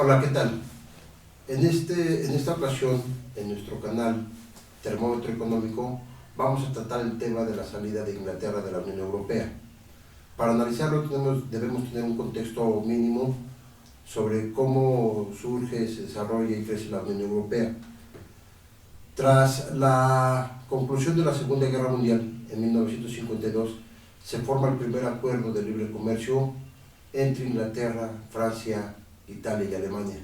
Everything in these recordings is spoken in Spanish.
Hola, ¿qué tal? En esta ocasión, en nuestro canal Termómetro Económico, vamos a tratar el tema de la salida de Inglaterra de la Unión Europea. Para analizarlo debemos tener un contexto mínimo sobre cómo surge, se desarrolla y crece la Unión Europea. Tras la conclusión de la Segunda Guerra Mundial, en 1952, se forma el primer acuerdo de libre comercio entre Inglaterra, Francia, Italia y Alemania.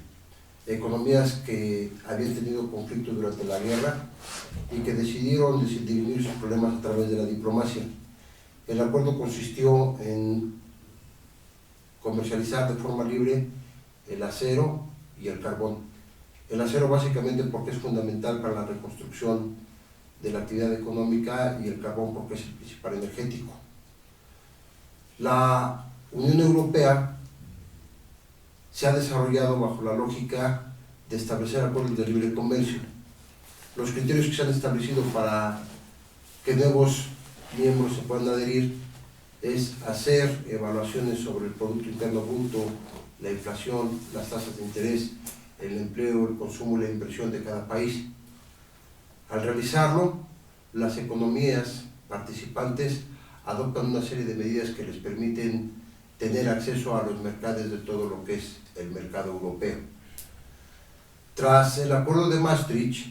Economías que habían tenido conflictos durante la guerra y que decidieron dirimir sus problemas a través de la diplomacia. El acuerdo consistió en comercializar de forma libre el acero y el carbón. El acero básicamente porque es fundamental para la reconstrucción de la actividad económica y el carbón porque es el principal energético. La Unión Europea se ha desarrollado bajo la lógica de establecer acuerdos de libre comercio. Los criterios que se han establecido para que nuevos miembros se puedan adherir es hacer evaluaciones sobre el Producto Interno Bruto, la inflación, las tasas de interés, el empleo, el consumo y la inversión de cada país. Al realizarlo, las economías participantes adoptan una serie de medidas que les permiten tener acceso a los mercados de todo lo que es el mercado europeo. Tras el acuerdo de Maastricht,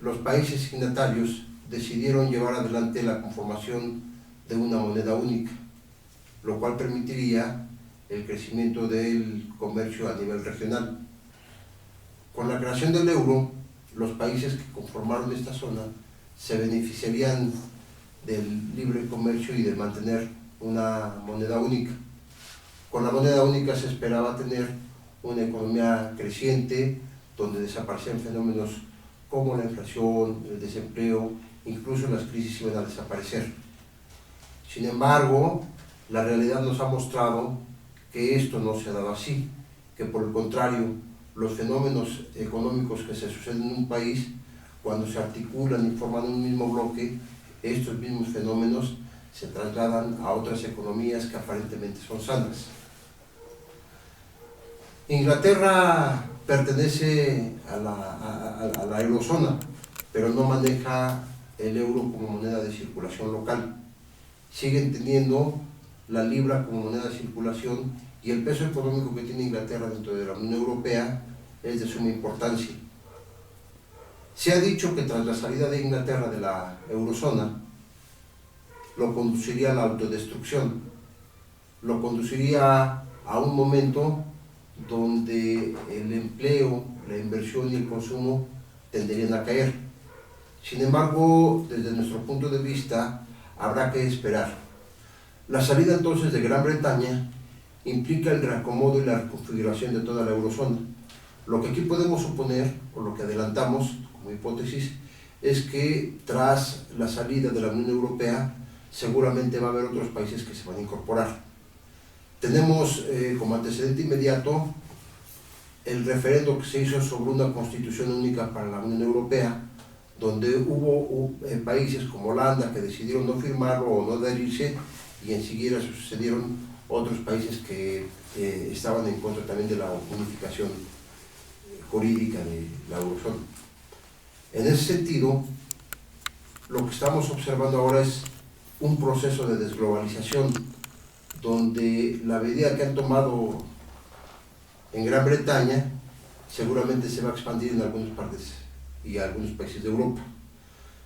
los países signatarios decidieron llevar adelante la conformación de una moneda única, lo cual permitiría el crecimiento del comercio a nivel regional. Con la creación del euro, los países que conformaron esta zona se beneficiarían del libre comercio y de mantener una moneda única. Con la moneda única se esperaba tener una economía creciente, donde desaparecían fenómenos como la inflación, el desempleo, incluso las crisis iban a desaparecer. Sin embargo, la realidad nos ha mostrado que esto no se ha dado así, que por el contrario, los fenómenos económicos que se suceden en un país, cuando se articulan y forman un mismo bloque, estos mismos fenómenos se trasladan a otras economías que aparentemente son sanas. Inglaterra pertenece a la eurozona, pero no maneja el euro como moneda de circulación local. Siguen teniendo la libra como moneda de circulación y el peso económico que tiene Inglaterra dentro de la Unión Europea es de suma importancia. Se ha dicho que tras la salida de Inglaterra de la eurozona, lo conduciría a la autodestrucción, lo conduciría a un momento donde el empleo, la inversión y el consumo tenderían a caer. Sin embargo, desde nuestro punto de vista, habrá que esperar. La salida entonces de Gran Bretaña implica el reacomodo y la reconfiguración de toda la eurozona. Lo que aquí podemos suponer, o lo que adelantamos como hipótesis, es que tras la salida de la Unión Europea, seguramente va a haber otros países que se van a incorporar. Tenemos como antecedente inmediato el referendo que se hizo sobre una constitución única para la Unión Europea, donde hubo países como Holanda que decidieron no firmarlo o no adherirse, y enseguida sucedieron otros países que estaban en contra también de la unificación jurídica de la eurozona. En ese sentido, lo que estamos observando ahora es un proceso de desglobalización, donde la medida que han tomado en Gran Bretaña seguramente se va a expandir en algunas partes y algunos países de Europa.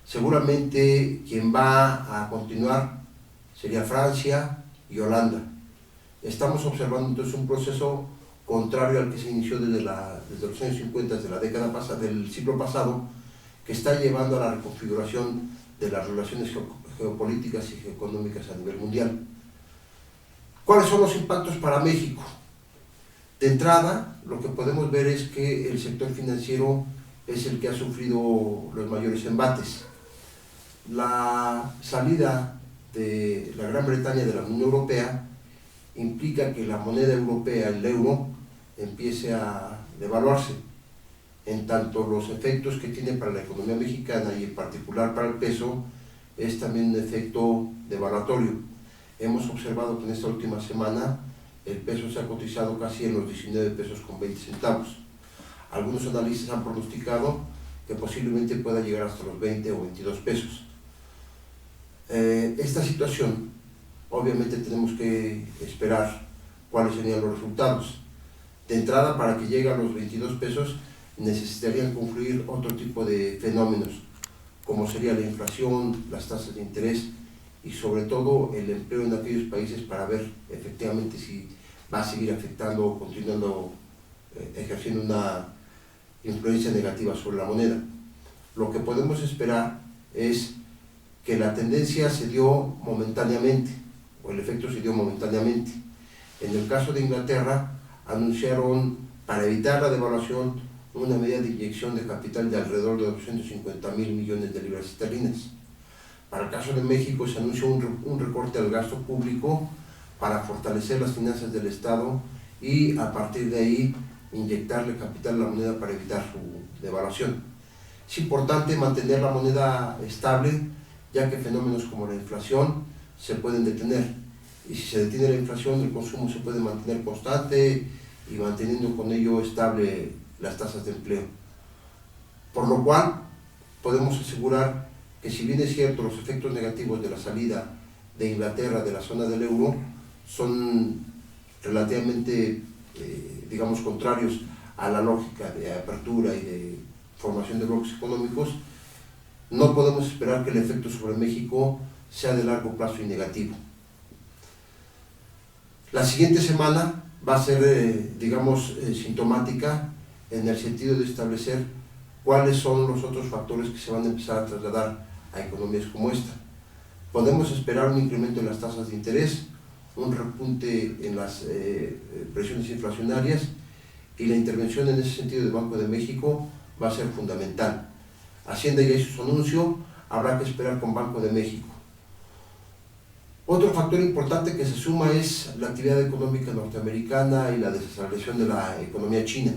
Seguramente quien va a continuar sería Francia y Holanda. Estamos observando entonces un proceso contrario al que se inició desde los años 50, de la década pasada, del siglo pasado, que está llevando a la reconfiguración de las relaciones geopolíticas y geoeconómicas a nivel mundial. ¿Cuáles son los impactos para México? De entrada, lo que podemos ver es que el sector financiero es el que ha sufrido los mayores embates. La salida de la Gran Bretaña de la Unión Europea implica que la moneda europea, el euro, empiece a devaluarse, en tanto los efectos que tiene para la economía mexicana y en particular para el peso es también un efecto devaluatorio. Hemos observado que en esta última semana el peso se ha cotizado casi en los 19 pesos con 20 centavos. Algunos analistas han pronosticado que posiblemente pueda llegar hasta los 20 o 22 pesos. Esta situación, obviamente tenemos que esperar cuáles serían los resultados. De entrada, para que llegue a los 22 pesos, necesitarían confluir otro tipo de fenómenos, como sería la inflación, las tasas de interés y sobre todo el empleo en aquellos países, para ver efectivamente si va a seguir afectando o continuando ejerciendo una influencia negativa sobre la moneda. Lo que podemos esperar es que la tendencia se dio momentáneamente, o el efecto se dio momentáneamente. En el caso de Inglaterra, anunciaron, para evitar la devaluación, una medida de inyección de capital de alrededor de 250,000 millones de libras esterlinas. Para el caso de México, se anunció un recorte al gasto público para fortalecer las finanzas del Estado y a partir de ahí inyectarle capital a la moneda para evitar su devaluación. Es importante mantener la moneda estable, ya que fenómenos como la inflación se pueden detener. Y si se detiene la inflación, el consumo se puede mantener constante y manteniendo con ello estable las tasas de empleo. Por lo cual, podemos asegurar que, si bien es cierto, los efectos negativos de la salida de Inglaterra de la zona del euro son relativamente, digamos, contrarios a la lógica de apertura y de formación de bloques económicos, no podemos esperar que el efecto sobre México sea de largo plazo y negativo. La siguiente semana va a ser, digamos, sintomática en el sentido de establecer cuáles son los otros factores que se van a empezar a trasladar a economías como esta. Podemos esperar un incremento en las tasas de interés, un repunte en las presiones inflacionarias, y la intervención en ese sentido del Banco de México va a ser fundamental. Hacienda ya hizo su anuncio, habrá que esperar con Banco de México. Otro factor importante que se suma es la actividad económica norteamericana y la desaceleración de la economía china.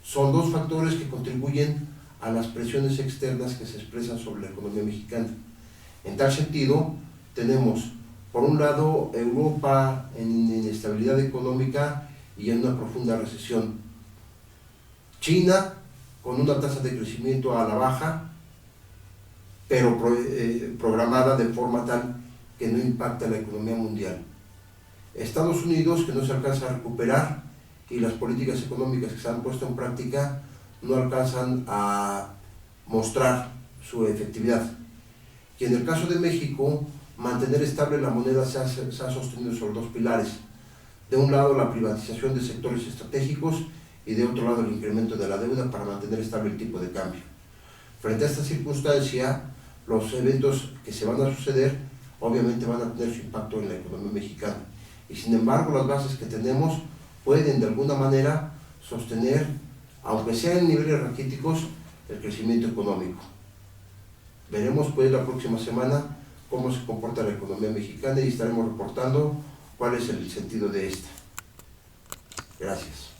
Son dos factores que contribuyen a las presiones externas que se expresan sobre la economía mexicana. En tal sentido, tenemos, por un lado, Europa en inestabilidad económica y en una profunda recesión. China con una tasa de crecimiento a la baja, pero programada de forma tal que no impacta la economía mundial. Estados Unidos, que no se alcanza a recuperar, y las políticas económicas que se han puesto en práctica no alcanzan a mostrar su efectividad. Y en el caso de México, mantener estable la moneda se ha sostenido sobre dos pilares. De un lado, la privatización de sectores estratégicos y de otro lado, el incremento de la deuda para mantener estable el tipo de cambio. Frente a esta circunstancia, los eventos que se van a suceder obviamente van a tener su impacto en la economía mexicana. Y sin embargo, las bases que tenemos pueden de alguna manera sostener, aunque sea en niveles raquíticos, el crecimiento económico. Veremos pues la próxima semana cómo se comporta la economía mexicana y estaremos reportando cuál es el sentido de esta. Gracias.